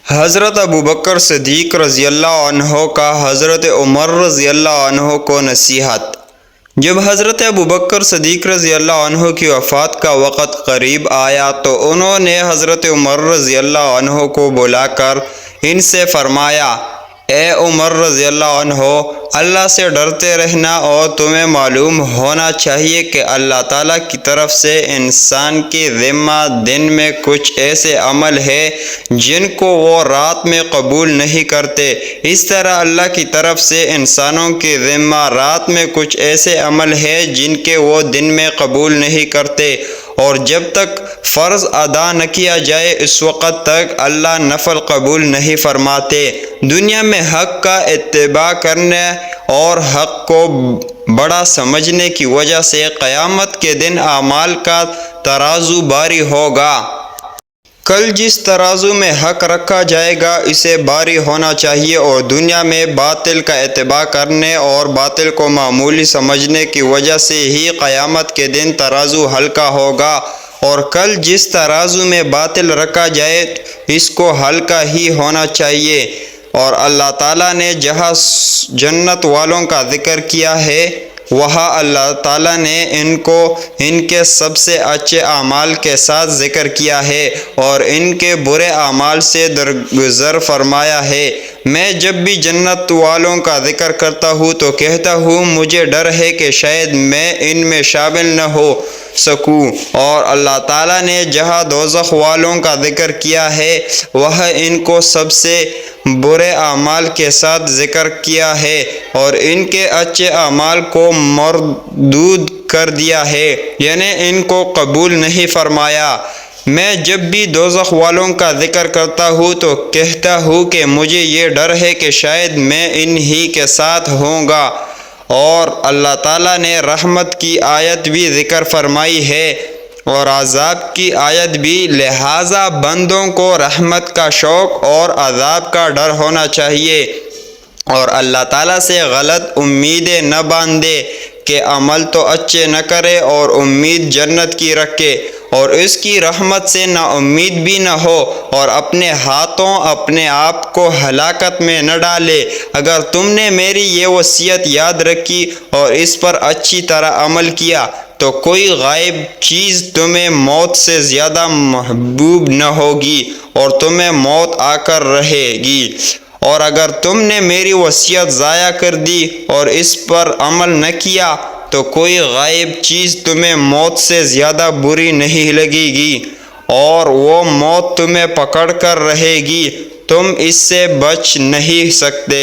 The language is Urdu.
حضرت ابوبکر صدیق رضی اللہ عنہ کا حضرت عمر رضی اللہ عنہ کو نصیحت۔ جب حضرت ابوبکر صدیق رضی اللہ عنہ کی وفات کا وقت قریب آیا تو انہوں نے حضرت عمر رضی اللہ عنہ کو بلا کر ان سے فرمایا، اے عمر رضی اللہ عنہ، اللہ سے ڈرتے رہنا، اور تمہیں معلوم ہونا چاہیے کہ اللہ تعالیٰ کی طرف سے انسان کی ذمہ دن میں کچھ ایسے عمل ہیں جن کو وہ رات میں قبول نہیں کرتے، اس طرح اللہ کی طرف سے انسانوں کی ذمہ رات میں کچھ ایسے عمل ہیں جن کے وہ دن میں قبول نہیں کرتے، اور جب تک فرض ادا نہ کیا جائے اس وقت تک اللہ نفل قبول نہیں فرماتے۔ دنیا میں حق کا اتباع کرنے اور حق کو بڑا سمجھنے کی وجہ سے قیامت کے دن اعمال کا ترازو باری ہوگا۔ کل جس ترازو میں حق رکھا جائے گا اسے باری ہونا چاہیے، اور دنیا میں باطل کا اتباع کرنے اور باطل کو معمولی سمجھنے کی وجہ سے ہی قیامت کے دن ترازو ہلکا ہوگا، اور کل جس ترازو میں باطل رکھا جائے اس کو ہلکا ہی ہونا چاہیے۔ اور اللہ تعالیٰ نے جہاں جنت والوں کا ذکر کیا ہے وہاں اللہ تعالیٰ نے ان کو ان کے سب سے اچھے اعمال کے ساتھ ذکر کیا ہے اور ان کے برے اعمال سے درگزر فرمایا ہے۔ میں جب بھی جنت والوں کا ذکر کرتا ہوں تو کہتا ہوں مجھے ڈر ہے کہ شاید میں ان میں شامل نہ ہو سکوں، اور اللہ تعالیٰ نے جہاں دوزخ والوں کا ذکر کیا ہے وہاں ان کو سب سے برے اعمال کے ساتھ ذکر کیا ہے اور ان کے اچھے اعمال کو مردود کر دیا ہے، یعنی ان کو قبول نہیں فرمایا۔ میں جب بھی دوزخ والوں کا ذکر کرتا ہوں تو کہتا ہوں کہ مجھے یہ ڈر ہے کہ شاید میں انہی کے ساتھ ہوں گا، اور اللہ تعالیٰ نے رحمت کی آیت بھی ذکر فرمائی ہے اور عذاب کی آیت بھی، لہٰذا بندوں کو رحمت کا شوق اور عذاب کا ڈر ہونا چاہیے، اور اللہ تعالیٰ سے غلط امیدیں نہ باندھے کہ عمل تو اچھے نہ کرے اور امید جنت کی رکھے اور اس کی رحمت سے نا امید بھی نہ ہو، اور اپنے ہاتھوں اپنے آپ کو ہلاکت میں نہ ڈالے۔ اگر تم نے میری یہ وصیت یاد رکھی اور اس پر اچھی طرح عمل کیا تو کوئی غائب چیز تمہیں موت سے زیادہ محبوب نہ ہوگی اور تمہیں موت آ کر رہے گی، اور اگر تم نے میری وصیت ضائع کر دی اور اس پر عمل نہ کیا تو کوئی غائب چیز تمہیں موت سے زیادہ بری نہیں لگے گی، اور وہ موت تمہیں پکڑ کر رہے گی، تم اس سے بچ نہیں سکتے۔